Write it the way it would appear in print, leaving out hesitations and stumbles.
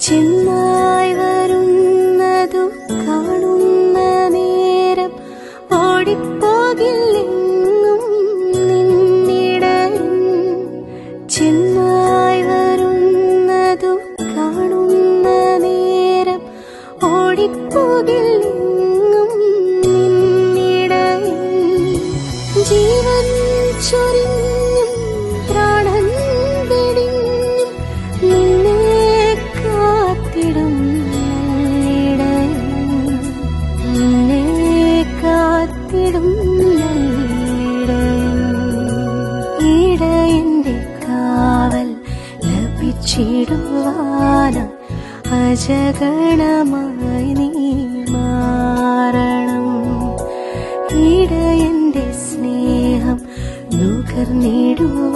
ചെന്നായി വരുന്നതു കാണുന്ന നേരം ഓടിപ്പോകില്ലെങ്ങും നിന്നിടയിൽ. ചെന്നായി വരുന്നതു കാണുന്ന നേരം ഓടിപ്പോകില്ലെങ്ങും നിന്നിടയിൽ. ജീവൻ ചൊരിഞ്ഞും പ്രാണൻ വെടിഞ്ഞും നിന്നെ കാത്തിടും നല്ലിടയൻ. നിന്നെ കാത്തിടും നല്ലിടയൻ. ഇടയന്റെ കാവൽ ലഭിച്ചിടുവാനായി അജഗണമായി നീ മാറണം. ഇടയന്റെ സ്നേഹം നുകർന്നിടുവാനായി